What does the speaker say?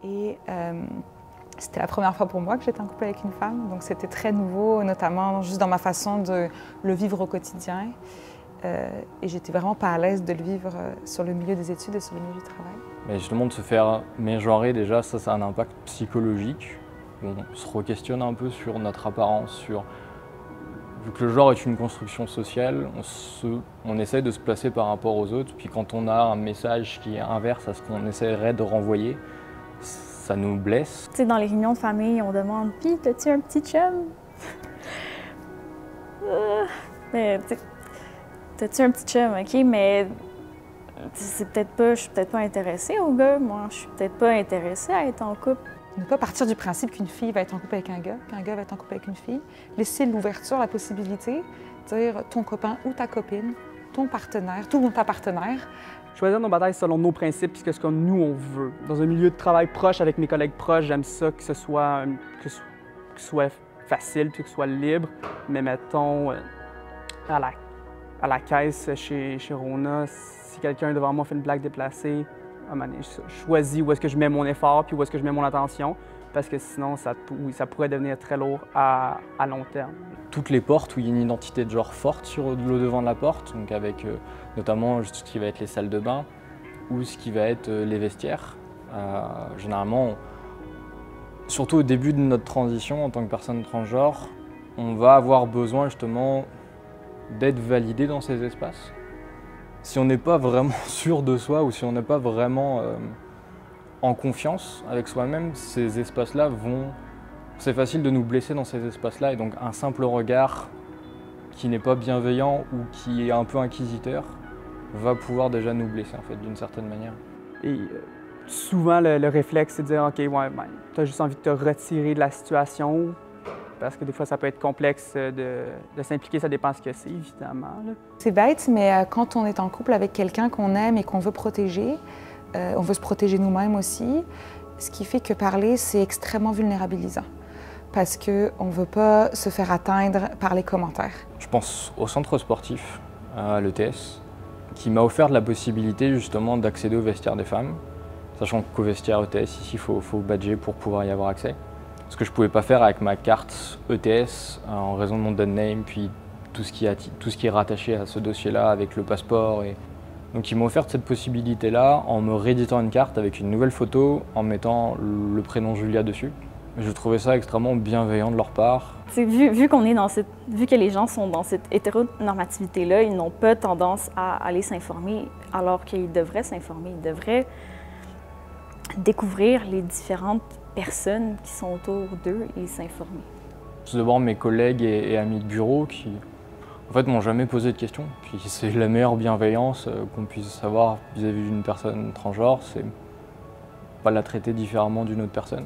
Et c'était la première fois pour moi que j'étais en couple avec une femme, donc c'était très nouveau, notamment juste dans ma façon de le vivre au quotidien. Et j'étais vraiment pas à l'aise de le vivre sur le milieu des études et sur le milieu du travail. Mais justement, de se faire mégenrer, déjà, ça a un impact psychologique. On se re-questionne un peu sur notre apparence, vu que le genre est une construction sociale, on essaie de se placer par rapport aux autres, puis quand on a un message qui est inverse à ce qu'on essaierait de renvoyer, ça nous blesse. Tu sais, dans les réunions de famille, on demande « Pis, t'as-tu un petit chum? » Mais, t'as-tu un petit chum, OK? Mais c'est peut-être pas, je suis peut-être pas intéressée au gars. Moi, je suis peut-être pas intéressée à être en couple. Ne pas partir du principe qu'une fille va être en couple avec un gars, qu'un gars va être en couple avec une fille. Laisser l'ouverture, la possibilité, dire ton copain ou ta copine, ton partenaire, tout ou ta partenaire. Choisir nos batailles selon nos principes et ce que nous, on veut. Dans un milieu de travail proche, avec mes collègues proches, j'aime ça que ce soit facile puis que ce soit libre. Mais mettons, à la caisse chez Rona, si quelqu'un devant moi fait une blague déplacée, je choisis où est-ce que je mets mon effort puis où est-ce que je mets mon attention, parce que sinon, ça pourrait devenir très lourd à long terme. Toutes les portes où il y a une identité de genre forte sur le devant de la porte, donc avec notamment ce qui va être les salles de bain ou ce qui va être les vestiaires. Généralement, surtout au début de notre transition en tant que personne transgenre, on va avoir besoin justement d'être validé dans ces espaces. Si on n'est pas vraiment sûr de soi ou si on n'est pas vraiment en confiance avec soi-même, ces espaces-là c'est facile de nous blesser dans ces espaces-là, et donc un simple regard qui n'est pas bienveillant ou qui est un peu inquisiteur va pouvoir déjà nous blesser en fait d'une certaine manière. Et souvent le réflexe c'est de dire « OK, ouais, ben, tu as juste envie de te retirer de la situation », parce que des fois ça peut être complexe de s'impliquer, ça dépend de ce que c'est évidemment. C'est bête, mais quand on est en couple avec quelqu'un qu'on aime et qu'on veut protéger, on veut se protéger nous-mêmes aussi, ce qui fait que parler c'est extrêmement vulnérabilisant. Parce qu'on ne veut pas se faire atteindre par les commentaires. Je pense au centre sportif, à l'ETS, qui m'a offert la possibilité justement d'accéder au vestiaire des femmes, sachant qu'au vestiaire ETS, ici, il faut badger pour pouvoir y avoir accès. Ce que je ne pouvais pas faire avec ma carte ETS en raison de mon dead name, puis tout ce qui est rattaché à ce dossier-là avec le passeport. Donc ils m'ont offert cette possibilité-là en me rééditant une carte avec une nouvelle photo, en mettant le prénom Julia dessus. Je trouvais ça extrêmement bienveillant de leur part. Vu que les gens sont dans cette hétéronormativité-là, ils n'ont pas tendance à aller s'informer alors qu'ils devraient s'informer. Ils devraient découvrir les différentes personnes qui sont autour d'eux et s'informer. C'est d'abord mes collègues et amis de bureau qui, en fait, m'ont jamais posé de questions. Puis c'est la meilleure bienveillance qu'on puisse avoir vis-à-vis d'une personne transgenre, c'est pas la traiter différemment d'une autre personne.